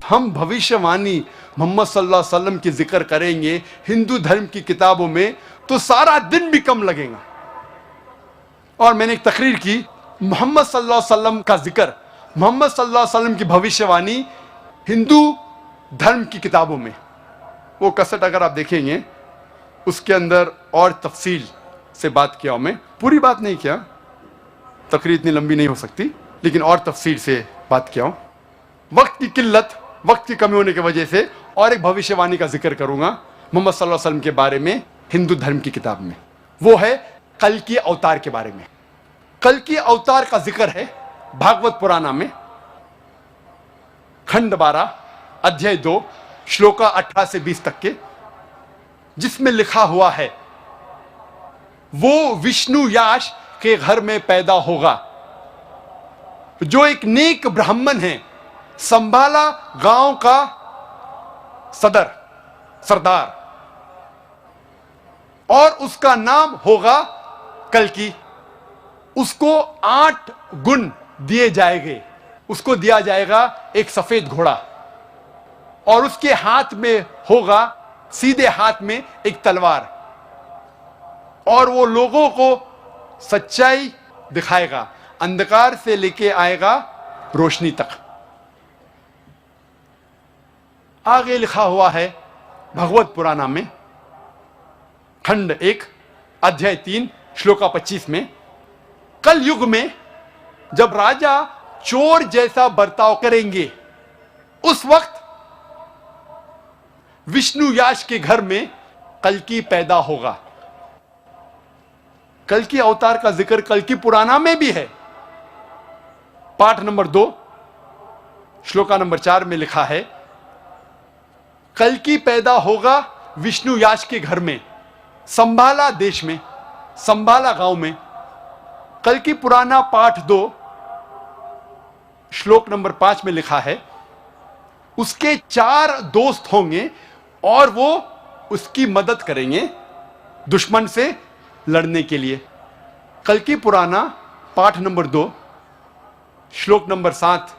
हम भविष्यवाणी मोहम्मद सल्लल्लाहु अलैहि वसल्लम की जिक्र करेंगे हिंदू धर्म की किताबों में तो सारा दिन भी कम लगेगा। और मैंने एक तकरीर की, मोहम्मद सल्लल्लाहु अलैहि वसल्लम का जिक्र, मोहम्मद सल्लल्लाहु अलैहि वसल्लम की भविष्यवाणी हिंदू धर्म की किताबों में, वो कसट अगर आप देखेंगे उसके अंदर और तफसील से बात किया। मैं पूरी बात नहीं किया, तकरीर इतनी लंबी नहीं हो सकती, लेकिन और तफसील से बात किया हूँ। वक्त की किल्लत, वक्त की कमी होने की वजह से और एक भविष्यवाणी का जिक्र करूंगा मोहम्मद सल्लल्लाहु अलैहि वसल्लम के बारे में हिंदू धर्म की किताब में। वो है कल की अवतार के बारे में। कल की अवतार का जिक्र है भागवत पुराना में, खंड 12 अध्याय 2 श्लोका 18 से 20 तक के, जिसमें लिखा हुआ है वो विष्णु याश के घर में पैदा होगा, जो एक नेक ब्राह्मण है, संभाला गांव का सरदार, और उसका नाम होगा कल्कि। उसको 8 गुण दिए जाएंगे। उसको दिया जाएगा एक सफेद घोड़ा, और उसके हाथ में होगा, सीधे हाथ में एक तलवार, और वो लोगों को सच्चाई दिखाएगा, अंधकार से लेके आएगा रोशनी तक। आगे लिखा हुआ है भगवत पुराना में खंड 1 अध्याय 3 श्लोका 25 में, कल युग में जब राजा चोर जैसा बर्ताव करेंगे, उस वक्त विष्णु याश के घर में कल्कि पैदा होगा। कल्कि अवतार का जिक्र कल्कि पुराना में भी है। पाठ नंबर 2 श्लोका नंबर 4 में लिखा है, कल्कि पैदा होगा विष्णु याश के घर में, संभाला देश में, संभाला गांव में। कल्कि पुराना पाठ 2 श्लोक नंबर 5 में लिखा है, उसके 4 दोस्त होंगे और वो उसकी मदद करेंगे दुश्मन से लड़ने के लिए। कल्कि पुराना पाठ नंबर 2 श्लोक नंबर 7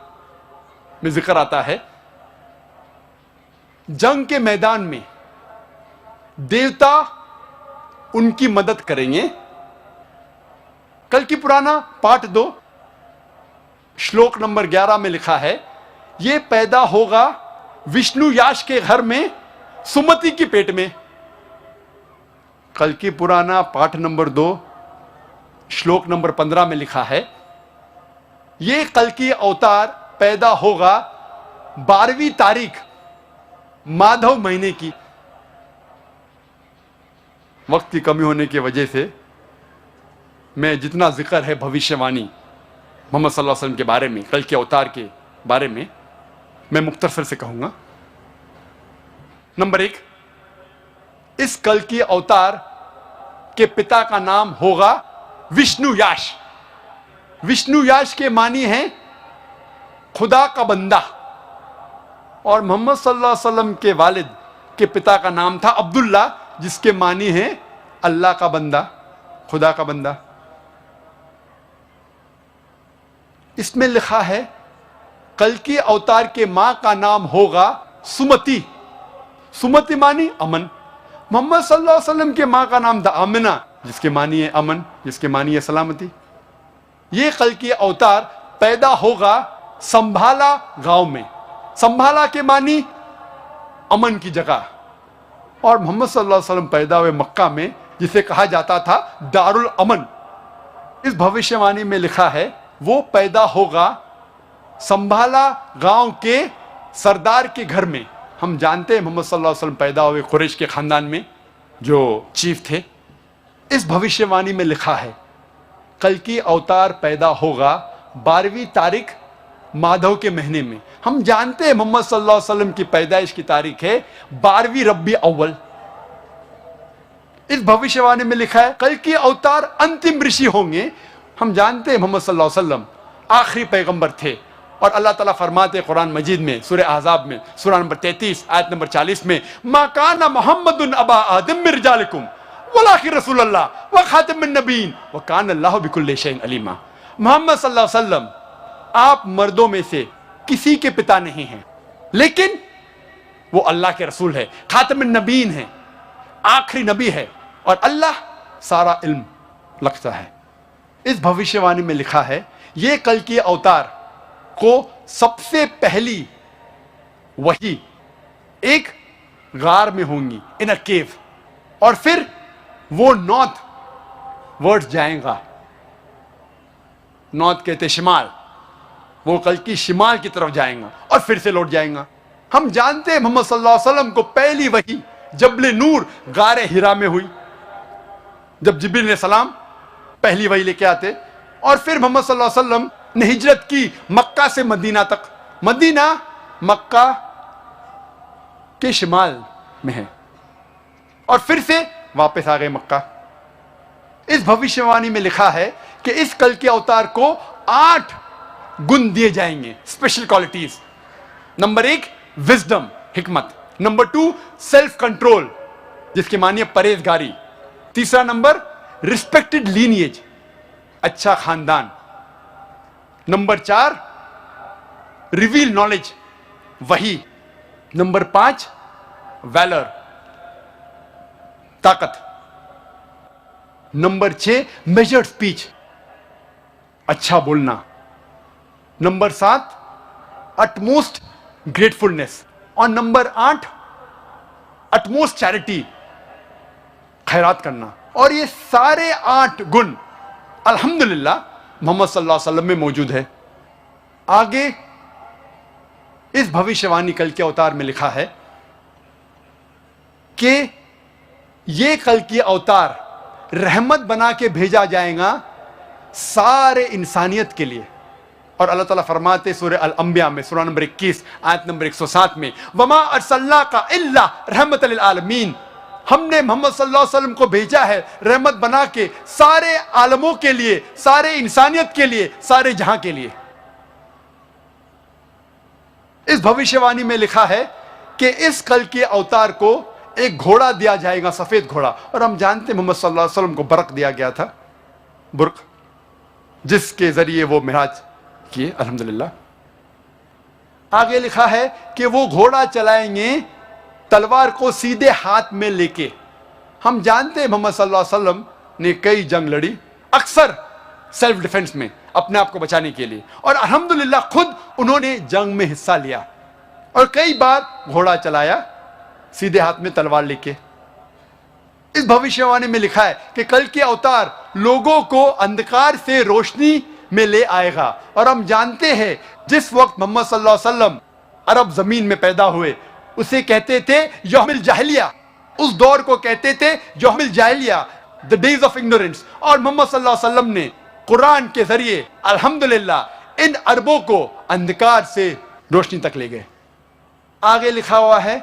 में जिक्र आता है, जंग के मैदान में देवता उनकी मदद करेंगे। कल्कि पुराना पाठ 2 श्लोक नंबर 11 में लिखा है, यह पैदा होगा विष्णु याश के घर में, सुमति की पेट में। कल्कि पुराना पाठ नंबर 2 श्लोक नंबर 15 में लिखा है, यह कल्कि अवतार पैदा होगा 12वीं तारीख माधव महीने की। वक्त की कमी होने की वजह से मैं जितना जिक्र है भविष्यवाणी मोहम्मद सल्लल्लाहु अलैहि वसल्लम के बारे में, कल के अवतार के बारे में, मैं मुख्तसर से कहूंगा। नंबर 1, इस कल के अवतार के पिता का नाम होगा विष्णु याश। विष्णु याश के मानी हैं खुदा का बंदा, और मोहम्मद सल्लल्लाहु अलैहि वसल्लम के वालिद के पिता का नाम था अब्दुल्ला, जिसके मानी है अल्लाह का बंदा, खुदा का बंदा। इसमें लिखा है कल्कि अवतार के मां का नाम होगा सुमति। सुमति मानी अमन। मोहम्मद सल्लल्लाहु अलैहि वसल्लम के मां का नाम था आमिना, जिसके मानी है अमन, जिसके मानी है सलामती। ये कल्कि अवतार पैदा होगा संभाला गांव में। संभाला के मानी अमन की जगह, और मोहम्मद सल्लल्लाहु अलैहि वसल्लम पैदा हुए मक्का में, जिसे कहा जाता था दारुल अमन। इस भविष्यवाणी में लिखा है वो पैदा होगा संभाला गांव के सरदार के घर में। हम जानते हैं मोहम्मद सल्लल्लाहु अलैहि वसल्लम पैदा हुए कुरैश के खानदान में, जो चीफ थे। इस भविष्यवाणी में लिखा है कल्कि अवतार पैदा होगा 12वीं तारीख माधव के महीने में। हम जानते हैं मोहम्मद सल्लल्लाहु अलैहि वसल्लम की पैदाइश की तारीख है 12वीं रबी अव्वल। इस भविष्यवाणी में लिखा है कल्कि अवतार अंतिम ऋषि होंगे। हम जानते हैं मोहम्मद सल्लल्लाहु अलैहि वसल्लम आखिरी पैगंबर थे, और अल्लाह ताला फरमाते हैं कुरान मजीद में सूरह अहज़ाब में सूरह नंबर 33 आयत नंबर 40 में, मा काना मुहम्मदुन अबा आदम मिन रिजालिकुम वलाकिन रसूलुल्लाह व खातिमुन नबीन व काना अल्लाहु बिकुल्लि शैइन अलीमा। मोहम्मद सल्लल्लाहु अलैहि वसल्लम आप मर्दों में से किसी के पिता नहीं हैं, लेकिन वो अल्लाह के रसूल है, खातमुन नबीन है, आखिरी नबी है, और अल्लाह सारा इल्म रखता है। इस भविष्यवाणी में लिखा है ये कल के अवतार को सबसे पहली वही एक गार में होंगी, इन अ केव, और फिर वो नॉर्थ वर्ड जाएगा। नॉर्थ कहते शिमाल, वो कल की शिमाल की तरफ जाएगा और फिर से लौट जाएगा। हम जानते हैं मोहम्मद सल्लल्लाहु अलैहि वसल्लम को पहली वही जबले नूर गारे हिरा में हुई, जब जिब्रील अलैहिस्सलाम पहली वही लेके आते, और फिर मोहम्मद सल्लल्लाहु अलैहि वसल्लम ने हिजरत की मक्का से मदीना तक। मदीना मक्का के शिमाल में है, और फिर से वापस आ गए मक्का। इस भविष्यवाणी में लिखा है कि इस कल के अवतार को 8 गुण दिए जाएंगे, स्पेशल क्वालिटीज। नंबर 1 विजडम, हिकमत। नंबर 2 सेल्फ कंट्रोल, जिसके मानिए परहेजगारी। तीसरा नंबर रिस्पेक्टेड लीनिएज, अच्छा खानदान। नंबर 4 रिवील नॉलेज, वही। नंबर 5 वैलर, ताकत। नंबर 6 मेजर्ड स्पीच, अच्छा बोलना। नंबर 7 अटमोस्ट ग्रेटफुलनेस, और नंबर 8 अटमोस्ट चैरिटी, खैरात करना। और ये सारे 8 गुण अल्हम्दुलिल्लाह मोहम्मद सल्लल्लाहु अलैहि वसल्लम में मौजूद है। आगे इस भविष्यवाणी कल के अवतार में लिखा है कि ये कल की अवतार रहमत बना के भेजा जाएगा सारे इंसानियत के लिए। और अल्लाह ताला फरमाते सूरह अल अंबिया में, सूरह नंबर 21 आयत नंबर 107 में, वमा अरसलनाका इल्ला रहमतल लिल आलमीन, हमने मोहम्मद सल्लल्लाहु अलैहि वसल्लम को भेजा है रहमत बना के सारे आलमों के लिए, सारे इंसानियत के लिए, सारे जहां के लिए। इस भविष्यवाणी में लिखा है कि इस कल के अवतार को एक घोड़ा दिया जाएगा, सफेद घोड़ा। और हम जानते हैं मोहम्मद सल्लल्लाहु अलैहि वसल्लम को बरक दिया गया था, बुर्क, जिसके जरिए वो मिराज किए, अल्हम्दुलिल्लाह। आगे लिखा है कि वो घोड़ा चलाएंगे तलवार को सीधे हाथ में लेके। हम जानते हैं मोहम्मद सल्लल्लाहु अलैहि वसल्लम ने कई जंग लड़ी, अक्सर सेल्फ डिफेंस में, अपने आप को बचाने के लिए, और अल्हम्दुलिल्लाह खुद उन्होंने जंग में हिस्सा लिया और कई बार घोड़ा चलाया सीधे हाथ में तलवार लेके। इस भविष्यवाणी में लिखा है कि कल के अवतार लोगों को अंधकार से रोशनी में ले आएगा। और हम जानते हैं जिस वक्त मोहम्मद सल्लल्लाहु अलैहि वसल्लम अरब जमीन में पैदा हुए उसे कहते थे यौमिल जाहिलिया, उस दौर को कहते थे यौमिल जाहिलिया, द डेज ऑफ इग्नोरेंस। और मोहम्मद सल्लल्लाहु अलैहि वसल्लम ने कुरान के जरिए अल्हम्दुलिल्लाह इन अरबों को अंधकार से रोशनी तक ले गए। आगे लिखा हुआ है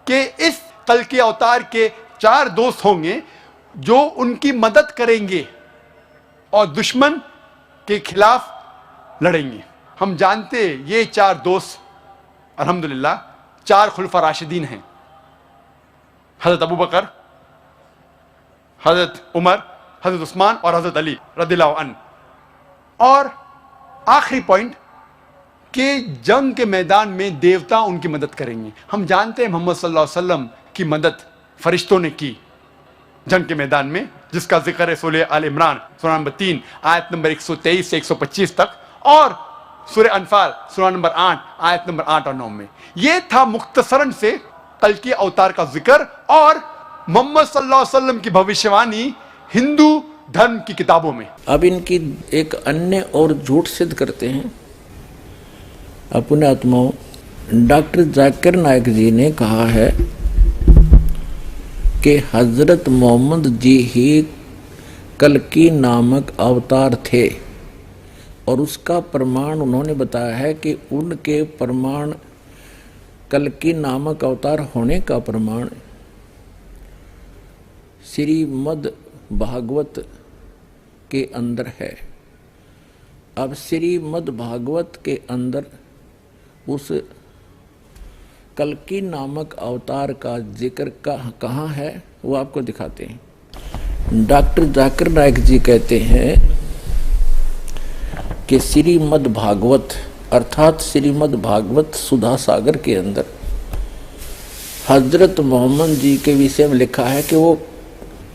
कि इस कल के अवतार के 4 दोस्त होंगे जो उनकी मदद करेंगे और दुश्मन के खिलाफ लड़ेंगे। हम जानते ये 4 दोस्त अल्हम्दुलिल्लाह 4 खुलफा राशिदीन हैं, हजरत अबू बकर, हजरत उमर, हजरत उस्मान और हजरत अली रदियल्लाहु अन्हु। और आखिरी पॉइंट कि जंग के मैदान में देवता उनकी मदद करेंगे। हम जानते हैं मोहम्मद सल्लल्लाहु अलैहि वसल्लम की मदद फरिश्तों ने की जंग के मैदान में, जिसका जिक्र है सूरह आल इमरान सूरह नंबर 3 आयत नंबर 123 से 125 तक, और सूरह अनफाल सूरह नंबर 8 आयत नंबर 8 और 9 में। यह था मुख्तसरन से कल के अवतार का जिक्र और मोहम्मद सल्लल्लाहु अलैहि वसल्लम की भविष्यवाणी हिंदू धर्म की किताबों में। अब इनकी एक अन्य और झूठ सिद्ध करते हैं अपने आत्माओं। डॉक्टर जाकिर नायक जी ने कहा है कि हजरत मोहम्मद जी ही कल्कि नामक अवतार थे, और उसका प्रमाण उन्होंने बताया है कि उनके प्रमाण, कल्कि नामक अवतार होने का प्रमाण श्रीमद् भागवत के अंदर है। अब श्रीमद् भागवत के अंदर उस कल्कि नामक अवतार का जिक्र कहाँ है वो आपको दिखाते हैं। डॉक्टर जाकिर नायक जी कहते हैं कि श्रीमद् भागवत अर्थात श्रीमद् भागवत सुधा सागर के अंदर हजरत मोहम्मद जी के विषय में लिखा है कि वो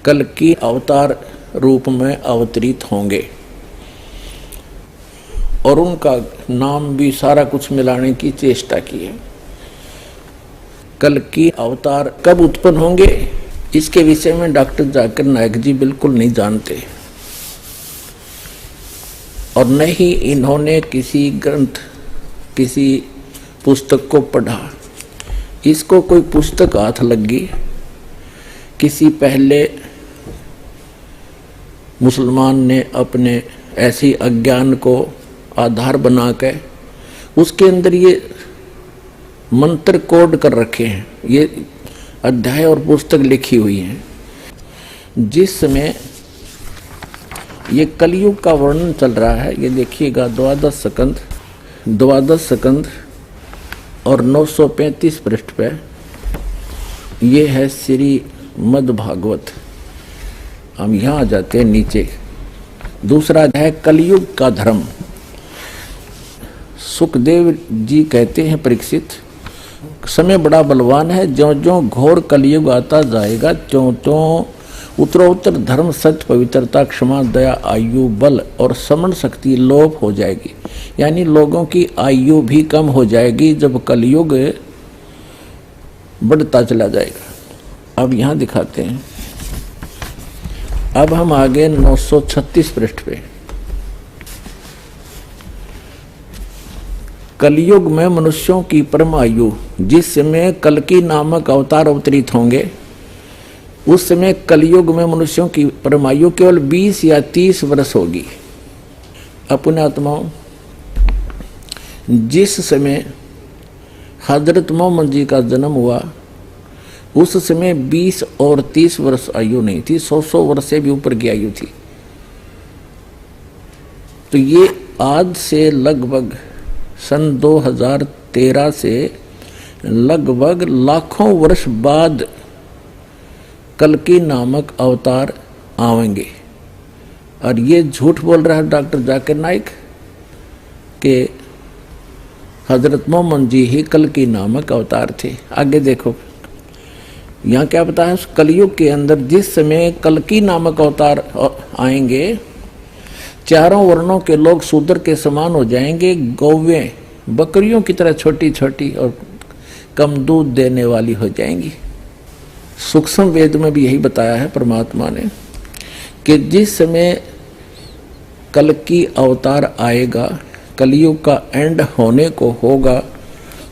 कल की अवतार रूप में अवतरित होंगे और उनका नाम भी सारा कुछ मिलाने की चेष्टा की है। कल की अवतार कब उत्पन्न होंगे इसके विषय में डॉक्टर जाकिर नाइक जी बिल्कुल नहीं जानते और न ही इन्होंने किसी ग्रंथ किसी पुस्तक को पढ़ा। इसको कोई पुस्तक हाथ लगी किसी पहले मुसलमान ने अपने ऐसी अज्ञान को आधार बना के उसके अंदर ये मंत्र कोड कर रखे हैं, ये अध्याय और पुस्तक लिखी हुई हैं। जिस समय ये कलयुग का वर्णन चल रहा है, ये देखिएगा द्वादश स्कंद और 935 पृष्ठ पे ये है श्रीमद् भागवत। हम यहाँ आ जाते हैं नीचे। दूसरा है कलयुग का धर्म। सुखदेव जी कहते हैं परीक्षित, समय बड़ा बलवान है, ज्यों ज्यों घोर कलयुग आता जाएगा त्यों त्यों उत्तरोत्तर धर्म सत्य पवित्रता क्षमा दया आयु बल और समण शक्ति लोप हो जाएगी। यानी लोगों की आयु भी कम हो जाएगी जब कलयुग बढ़ता चला जाएगा। अब यहाँ दिखाते हैं। अब हम आगे 936 पृष्ठ पे। कलयुग में मनुष्यों की परम आयु, जिस समय कल्कि नामक अवतार अवतरित होंगे उस समय कलयुग में मनुष्यों की परम आयु केवल 20 या 30 वर्ष होगी। अपने आत्माओं, जिस समय हजरत मोहम्मद जी का जन्म हुआ उस समय 20 और 30 वर्ष आयु नहीं थी, 100 वर्ष से भी ऊपर की आयु थी। तो ये आज से लगभग सन 2013 से लगभग लाखों वर्ष बाद कल्कि नामक अवतार आवेंगे। और ये झूठ बोल रहा है डॉक्टर जाकिर नाइक कि हजरत मोहम्मद जी ही कल्कि नामक अवतार थे। आगे देखो यहाँ क्या बताया है। उस कलयुग के अंदर जिस समय कल्कि नामक अवतार आएंगे चारों वर्णों के लोग शूद्र के समान हो जाएंगे, गौवें बकरियों की तरह छोटी छोटी और कम दूध देने वाली हो जाएंगी। सूक्ष्म वेद में भी यही बताया है परमात्मा ने कि जिस समय कल्कि अवतार आएगा, कलयुग का एंड होने को होगा,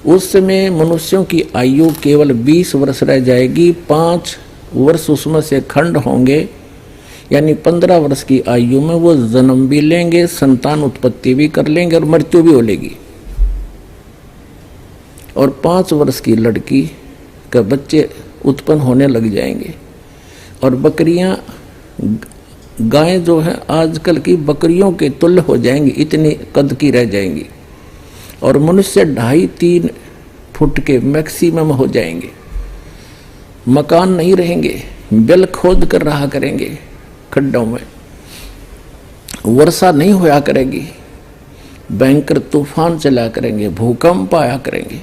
उस समय मनुष्यों की आयु केवल 20 वर्ष रह जाएगी। 5 वर्ष उसमें से खंड होंगे, यानी 15 वर्ष की आयु में वो जन्म भी लेंगे, संतान उत्पत्ति भी कर लेंगे और मृत्यु भी हो लेगी। और 5 वर्ष की लड़की का बच्चे उत्पन्न होने लग जाएंगे। और बकरियां, गायें जो है आजकल की बकरियों के तुल्य हो जाएंगी, इतनी कद की रह जाएंगी। और मनुष्य 2.5-3 फुट के मैक्सिमम हो जाएंगे। मकान नहीं रहेंगे, बिल खोद कर रहा करेंगे खड्डों में। वर्षा नहीं होया करेगी, भयंकर तूफान चला करेंगे, भूकंप आया करेंगे,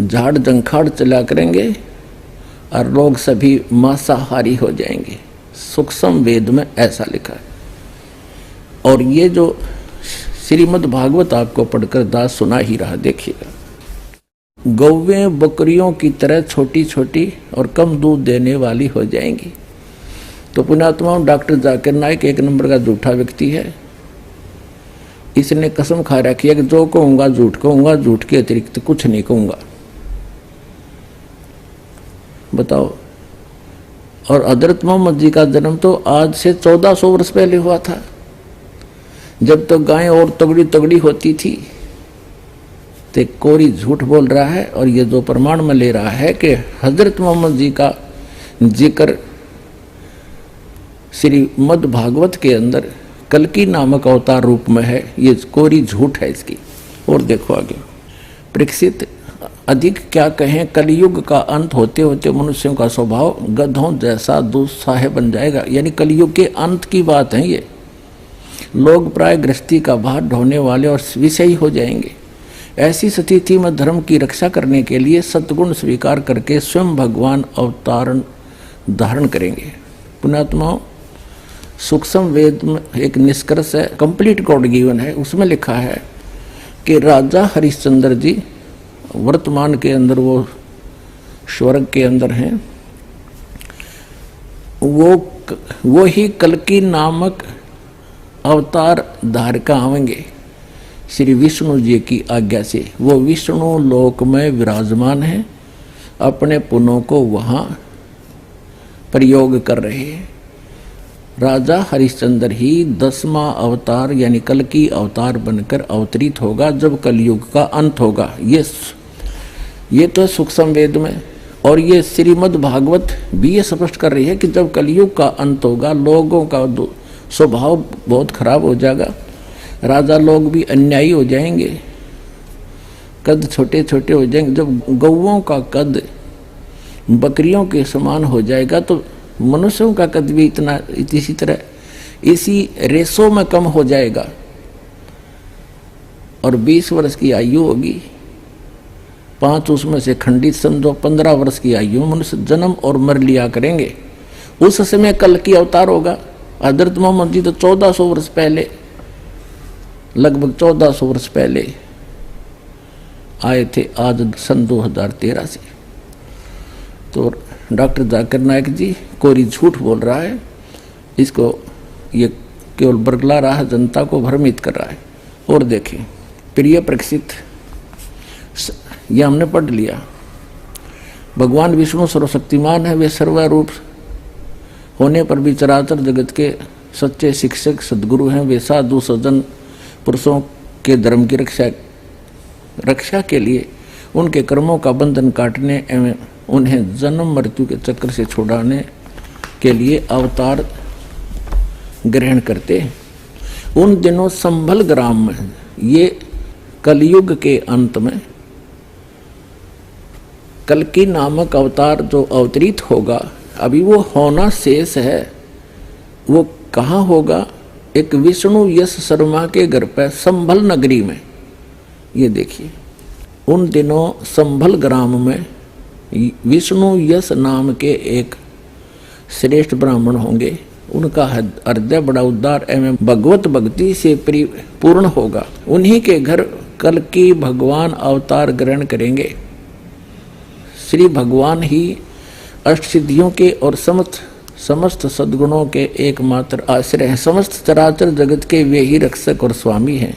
झाड़ जंखाड़ चला करेंगे और लोग सभी मांसाहारी हो जाएंगे। सूक्ष्म वेद में ऐसा लिखा है। और ये जो श्रीमद् भागवत आपको पढ़कर दास सुना ही रहा, देखिएगा। गौवें बकरियों की तरह छोटी छोटी और कम दूध देने वाली हो जाएंगी। तो पुण्यात्माओं, डॉक्टर जाकिर नाइक 1 नंबर का झूठा व्यक्ति है। इसने कसम खा रखी है कि जो कहूँगा झूठ कहूँगा, झूठ के अतिरिक्त कुछ नहीं कहूँगा। बताओ। और हजरत मोहम्मद जी का जन्म तो आज से 1400 वर्ष पहले हुआ था, जब तो गायें और तगड़ी तगड़ी होती थी। तो कोरी झूठ बोल रहा है। और ये जो प्रमाण में ले रहा है कि हजरत मोहम्मद जी का जिक्र श्रीमद् भागवत के अंदर कल्कि नामक अवतार रूप में है, ये कोरी झूठ है इसकी। और देखो आगे। परीक्षित, अधिक क्या कहें, कलयुग का अंत होते होते मनुष्यों का स्वभाव गधों जैसा दुस्साह बन जाएगा। यानी कलयुग के अंत की बात है ये। लोग प्राय गृहस्थी का भार ढोने वाले और विषयी हो जाएंगे। ऐसी स्थिति में धर्म की रक्षा करने के लिए सद्गुण स्वीकार करके स्वयं भगवान अवतारण धारण करेंगे। पुण्यात्माओं, सूक्ष्म वेद में एक निष्कर्ष है, कंप्लीट गॉड गिवन है, उसमें लिखा है कि राजा हरिश्चंद्र जी वर्तमान के अंदर वो स्वर्ग के अंदर हैं, वो ही कल्कि नामक अवतार धारका आवेंगे श्री विष्णु जी की आज्ञा से। वो विष्णु लोक में विराजमान है, अपने पुनों को वहाँ प्रयोग कर रहे हैं। राजा हरिश्चंद्र ही 10वां अवतार यानी कल्कि अवतार बनकर अवतरित होगा जब कलयुग का अंत होगा। ये तो सूक्ष्म वेद में, और ये श्रीमद् भागवत भी ये स्पष्ट कर रही है कि जब कलयुग का अंत होगा, लोगों का स्वभाव बहुत खराब हो जाएगा, राजा लोग भी अन्यायी हो जाएंगे, कद छोटे छोटे हो जाएंगे। जब गौओं का कद बकरियों के समान हो जाएगा तो मनुष्यों का कद भी इसी तरह इसी रेशो में कम हो जाएगा। और 20 वर्ष की आयु होगी, 5 उसमें से खंडित समझो, 15 वर्ष की आयु में मनुष्य जन्म और मर लिया करेंगे। उस समय कल्कि अवतार होगा। हजरत मोहम्मद जी तो 1400 वर्ष पहले, लगभग 1400 वर्ष पहले आए थे, आज सन 2013 से। तो डॉक्टर जाकिर नायक जी कोरी झूठ बोल रहा है, इसको ये केवल बरगला रहा है, जनता को भ्रमित कर रहा है। और देखें, प्रिय परीक्षित, ये हमने पढ़ लिया, भगवान विष्णु सर्वशक्तिमान है, वे सर्वरूप होने पर भी चराचर जगत के सच्चे शिक्षक सद्गुरु हैं। वे साधु सज्जन पुरुषों के धर्म की रक्षा के लिए उनके कर्मों का बंधन काटने एवं उन्हें जन्म मृत्यु के चक्र से छुड़ाने के लिए अवतार ग्रहण करते हैं। उन दिनों संभल ग्राम में, ये कलयुग के अंत में कल्कि नामक अवतार जो अवतरित होगा, अभी वो होना शेष है। वो कहाँ होगा? एक विष्णु यश शर्मा के घर पर संभल नगरी में। ये देखिए, उन दिनों संभल ग्राम में विष्णु यश नाम के एक श्रेष्ठ ब्राह्मण होंगे। उनका हृदय बड़ा उदार एवं भगवत भक्ति से पूर्ण होगा। उन्हीं के घर कल्कि भगवान अवतार ग्रहण करेंगे। श्री भगवान ही अष्टसिद्धियों के और समस्त सद्गुणों के एकमात्र आश्रय हैं। समस्त चराचर जगत के वे ही रक्षक और स्वामी हैं।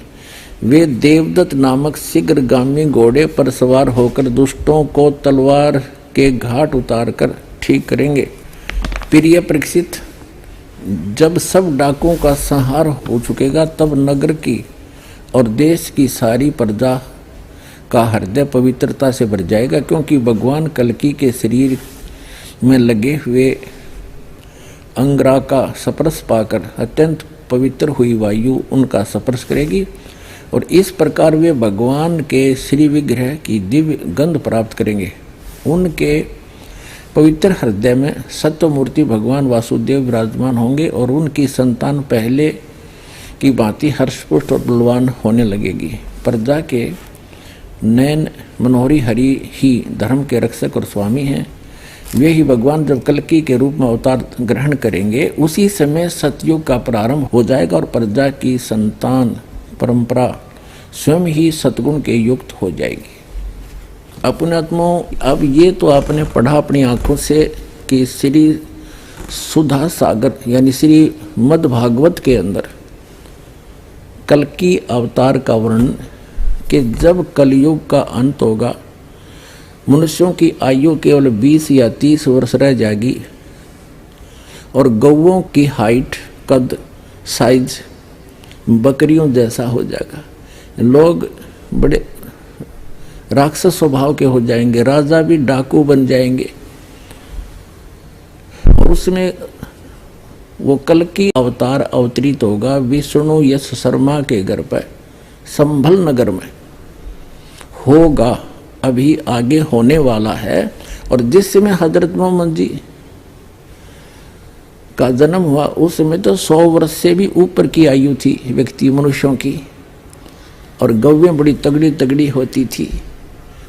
वे देवदत्त नामक शीघ्रगामी घोड़े पर सवार होकर दुष्टों को तलवार के घाट उतारकर ठीक करेंगे। प्रिय परीक्षित, जब सब डाकुओं का संहार हो चुकेगा, तब नगर की और देश की सारी प्रजा का हृदय पवित्रता से भर जाएगा, क्योंकि भगवान कल्कि के शरीर में लगे हुए अंगरा का स्पर्श पाकर अत्यंत पवित्र हुई वायु उनका स्पर्श करेगी और इस प्रकार वे भगवान के श्री विग्रह की दिव्य गंध प्राप्त करेंगे। उनके पवित्र हृदय में सत्यमूर्ति भगवान वासुदेव विराजमान होंगे और उनकी संतान पहले की भांति हर्षपुष्ट और बलवान होने लगेगी। प्रजा के नयन मनोहरी हरि ही धर्म के रक्षक और स्वामी हैं। वे ही भगवान जब कल्कि के रूप में अवतार ग्रहण करेंगे, उसी समय सतयुग का प्रारंभ हो जाएगा और प्रजा की संतान परंपरा स्वयं ही सतगुण के युक्त हो जाएगी। अपने आत्माओं, अब ये तो आपने पढ़ा अपनी आंखों से कि श्री सुधा सागर यानी श्री मद् भागवत के अंदर कल्कि अवतार का वर्णन कि जब कलयुग का अंत होगा, मनुष्यों की आयु केवल 20 या 30 वर्ष रह जाएगी और गौओं की हाइट, कद, साइज बकरियों जैसा हो जाएगा। लोग बड़े राक्षस स्वभाव के हो जाएंगे, राजा भी डाकू बन जाएंगे। और उसमें वो कल्कि अवतार अवतरित होगा विष्णु यश शर्मा के घर पर संभल नगर में होगा, अभी आगे होने वाला है। और जिस समय हजरत मोहम्मद जी का जन्म हुआ उस समय तो 100 वर्ष से भी ऊपर की आयु थी व्यक्ति मनुष्यों की, और गौवें बड़ी तगड़ी तगड़ी होती थी।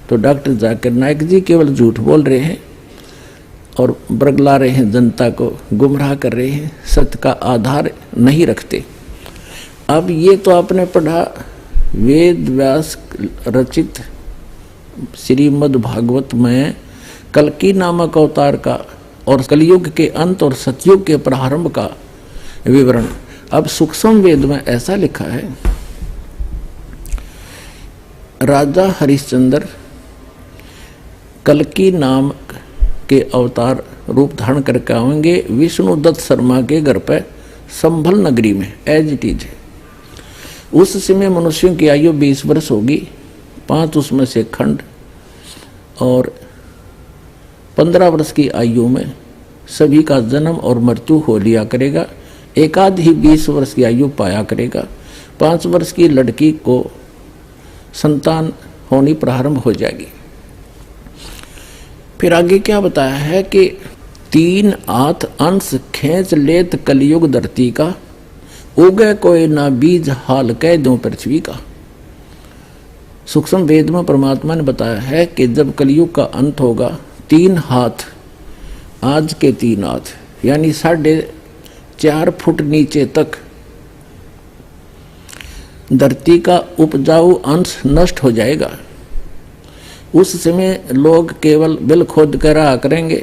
तो डॉक्टर जाकिर नाइक जी केवल झूठ बोल रहे हैं और बरगला रहे हैं, जनता को गुमराह कर रहे हैं, सत्य का आधार नहीं रखते। अब ये तो आपने पढ़ा वेद व्यास रचित श्रीमद् भागवत में कल्कि नामक अवतार का और कलयुग के अंत और सतयुग के प्रारंभ का विवरण। अब सूक्ष्म वेद में ऐसा लिखा है, राजा हरिश्चंद्र कल्कि नाम के अवतार रूप धारण करके आएंगे विष्णु दत्त शर्मा के घर पर संभल नगरी में, एज इट इज है। उस समय मनुष्यों की आयु 20 वर्ष होगी, 5 उसमें से खंड, और 15 वर्ष की आयु में सभी का जन्म और मृत्यु हो लिया करेगा। एक आध ही 20 वर्ष की आयु पाया करेगा। 5 वर्ष की लड़की को संतान होनी प्रारंभ हो जाएगी। फिर आगे क्या बताया है कि 3 आथ अंश खींच लेत कलयुग धरती का, उगे कोई ना बीज हाल कह दूं पृथ्वी का। सूक्ष्म वेद में परमात्मा ने बताया है कि जब कलयुग का अंत होगा, 3 हाथ, आज के 3 हाथ यानी 4.5 फुट नीचे तक धरती का उपजाऊ अंश नष्ट हो जाएगा। उस समय लोग केवल बिल खोद कर रहा करेंगे,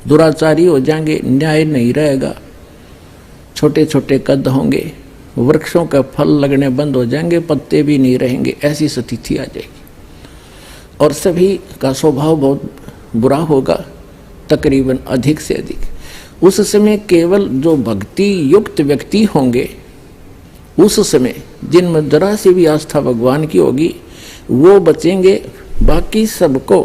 दुराचारी हो जाएंगे, न्याय नहीं रहेगा, छोटे छोटे कद होंगे, वृक्षों का फल लगने बंद हो जाएंगे, पत्ते भी नहीं रहेंगे, ऐसी स्थिति आ जाएगी। और सभी का स्वभाव बहुत बुरा होगा, तकरीबन अधिक से अधिक। उस समय केवल जो भक्ति युक्त व्यक्ति होंगे, उस समय जिनमें जरा सी भी आस्था भगवान की होगी, वो बचेंगे। बाकी सबको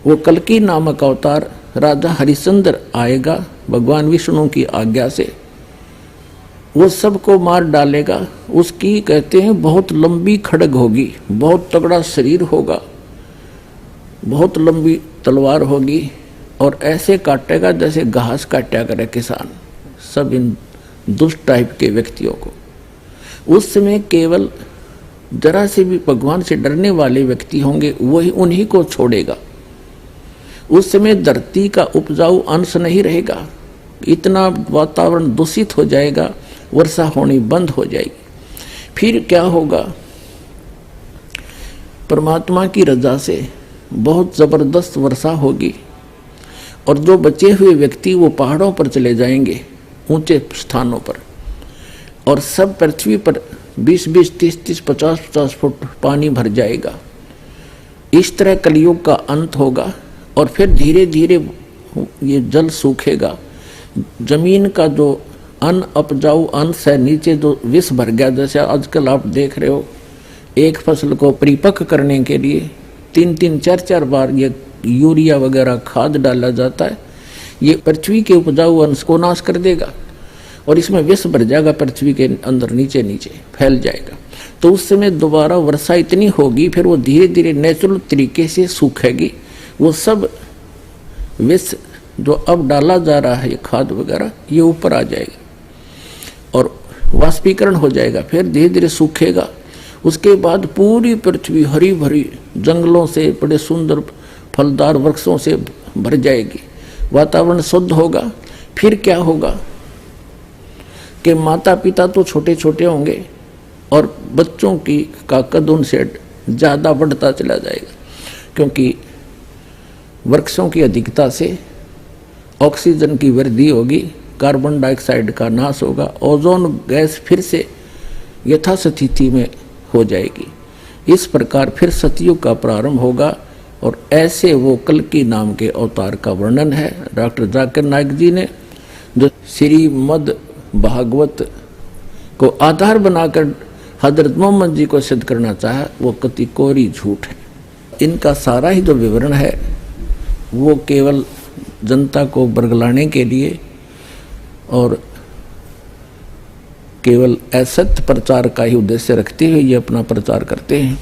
वो कल्कि नामक अवतार राजा हरिश्चंद्र आएगा भगवान विष्णु की आज्ञा से, वो सबको मार डालेगा। उसकी कहते हैं बहुत लंबी खड्ग होगी, बहुत तगड़ा शरीर होगा, बहुत लंबी तलवार होगी, और ऐसे काटेगा जैसे घास काटा करे किसान, सब इन दुष्ट टाइप के व्यक्तियों को। उस समय केवल जरा से भी भगवान से डरने वाले व्यक्ति होंगे, वही उन्हीं को छोड़ेगा। उस समय धरती का उपजाऊ अंश नहीं रहेगा, इतना वातावरण दूषित हो जाएगा, वर्षा होनी बंद हो जाएगी। फिर क्या होगा, परमात्मा की रजा से बहुत जबरदस्त वर्षा होगी, और जो बचे हुए व्यक्ति वो पहाड़ों पर चले जाएंगे, ऊंचे स्थानों पर, और सब पृथ्वी पर 20-20, 30-30, 50-50 फुट पानी भर जाएगा। इस तरह कलयुग का अंत होगा, और फिर धीरे धीरे ये जल सूखेगा। जमीन का जो अन्न उपजाऊ अंश है, नीचे जो विष भर गया, जैसे आजकल आप देख रहे हो, एक फसल को परिपक्व करने के लिए 3-3, 4-4 बार ये यूरिया वगैरह खाद डाला जाता है। ये पृथ्वी के उपजाऊ अंश को नाश कर देगा, और इसमें विष भर जाएगा, पृथ्वी के अंदर नीचे नीचे फैल जाएगा। तो उस समय दोबारा वर्षा इतनी होगी, फिर वो धीरे धीरे नेचुरल तरीके से सूखेगी। वो सब विष जो अब डाला जा रहा है, ये खाद वगैरह, ये ऊपर आ जाएगा और वाष्पीकरण हो जाएगा, फिर धीरे धीरे सूखेगा। उसके बाद पूरी पृथ्वी हरी भरी जंगलों से, बड़े सुंदर फलदार वृक्षों से भर जाएगी, वातावरण शुद्ध होगा। फिर क्या होगा कि माता पिता तो छोटे छोटे होंगे, और बच्चों का कद उनसे ज़्यादा बढ़ता चला जाएगा, क्योंकि वृक्षों की अधिकता से ऑक्सीजन की वृद्धि होगी, कार्बन डाइऑक्साइड का नाश होगा, ओजोन गैस फिर से यथास्थिति में हो जाएगी। इस प्रकार फिर सतयुग का प्रारंभ होगा, और ऐसे वो कल्कि नाम के अवतार का वर्णन है डॉक्टर जाकिर नाइक जी ने, जो श्रीमद् भागवत को आधार बनाकर हजरत मोहम्मद जी को सिद्ध करना चाहा, वो कति कोरी झूठ है। इनका सारा ही जो विवरण है वो केवल जनता को बरगलाने के लिए और केवल असत्य प्रचार का ही उद्देश्य रखते हुए ये अपना प्रचार करते हैं।